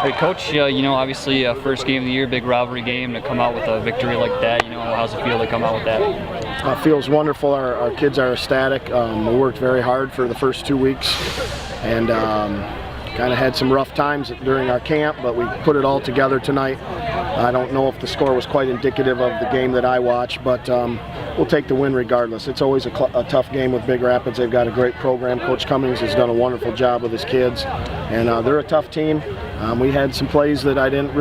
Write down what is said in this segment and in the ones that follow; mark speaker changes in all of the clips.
Speaker 1: Hey, Coach, obviously first game of the year, big rivalry game, to come out with a victory like that, how's it feel to come out with that?
Speaker 2: Feels wonderful. Our kids are ecstatic. We worked very hard for the first 2 weeks and kind of had some rough times during our camp, but we put it all together tonight. I don't know if the score was quite indicative of the game that I watched, but we'll take the win regardless. It's always a tough game with Big Rapids. They've got a great program. Coach Cummings has done a wonderful job with his kids, and they're a tough team. We had some plays that I didn't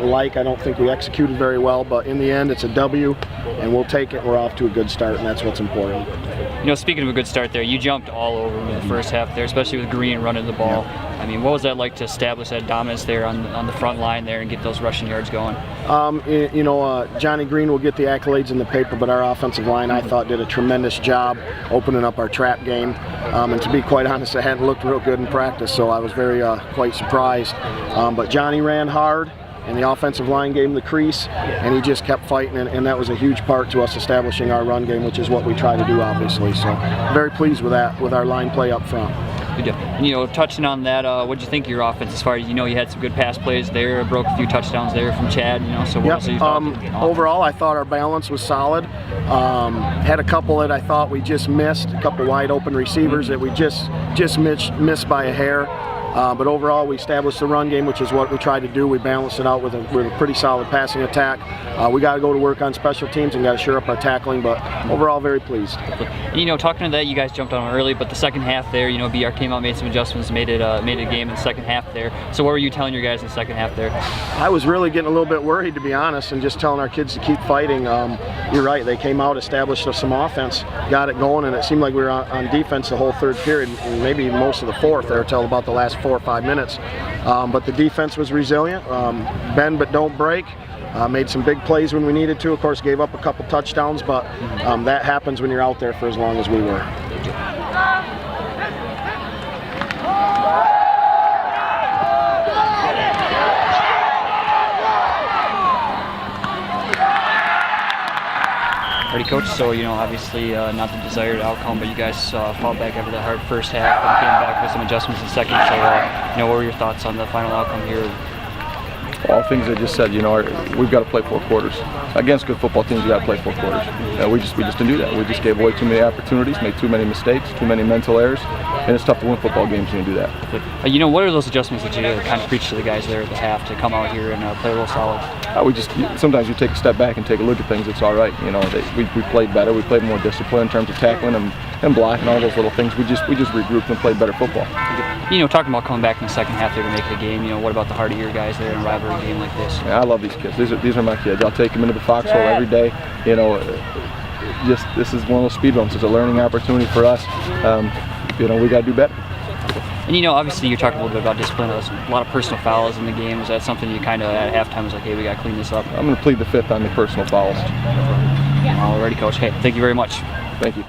Speaker 2: like. I don't think we executed very well, but in the end, it's a W, and we'll take it. We're off to a good start, and that's what's important.
Speaker 1: Speaking of a good start there, you jumped all over in the first half there, especially with Green running the ball.
Speaker 2: Yeah.
Speaker 1: I mean, what was that like to establish that dominance there on the front line there and get those rushing yards going?
Speaker 2: Johnny Green will get the accolades in the paper, but our offensive line, I thought, did a tremendous job opening up our trap game. And to be quite honest, it hadn't looked real good in practice, so I was very quite surprised. But Johnny ran hard, and the offensive line gave him the crease, and he just kept fighting, and that was a huge part to us establishing our run game, which is what we try to do, obviously. So very pleased with that, with our line play up front.
Speaker 1: Good deal. And, touching on that, what did you think of your offense as far as, you had some good pass plays there, broke a few touchdowns there from Chad, so what was your thought?
Speaker 2: Overall, I thought our balance was solid. Had a couple that I thought we just missed, a couple wide open receivers that we just missed by a hair. But overall, we established the run game, which is what we tried to do. We balanced it out with a pretty solid passing attack. We got to go to work on special teams and got to shore up our tackling, but overall, very pleased.
Speaker 1: And, talking to that, you guys jumped on them early, but the second half there, BR came out, made some adjustments, made it a game in the second half there. So what were you telling your guys in the second half there?
Speaker 2: I was really getting a little bit worried, to be honest, and just telling our kids to keep fighting. You're right, they came out, established some offense, got it going, and it seemed like we were on defense the whole third period, and maybe most of the fourth there till about the last 4 or 5 minutes. But the defense was resilient, bend but don't break. Made some big plays when we needed to. Of course, gave up a couple touchdowns, but that happens when you're out there for as long as we were.
Speaker 1: Alrighty, Coach, so obviously not the desired outcome, but you guys fought back after that hard first half and came back with some adjustments in the second. So what were your thoughts on the final outcome here?
Speaker 3: All things I just said, we've got to play 4 quarters. Against good football teams, we got to play 4 quarters. We just didn't do that. We just gave away too many opportunities, made too many mistakes, too many mental errors, and it's tough to win football games when you do that.
Speaker 1: What are those adjustments that you kind of preach to the guys there at the half to come out here and play a little solid?
Speaker 3: Sometimes you take a step back and take a look at things. It's all right. We played better. We played more discipline in terms of tackling and blocking, all those little things. We just regrouped and played better football.
Speaker 1: Talking about coming back in the second half there to make the game. What about the heart of your guys there in a rivalry game like this?
Speaker 3: Yeah, I love these kids. These are my kids. I'll take them into the foxhole every day. This is one of those speed bumps. It's a learning opportunity for us. We got to do better.
Speaker 1: And obviously you're talking a little bit about discipline. There's a lot of personal fouls in the game. Is that something you kind of at halftime was like, hey, we got to clean this up?
Speaker 3: I'm going to plead the 5th on the personal fouls.
Speaker 1: Alrighty, Coach. Hey, thank you very much.
Speaker 3: Thank you.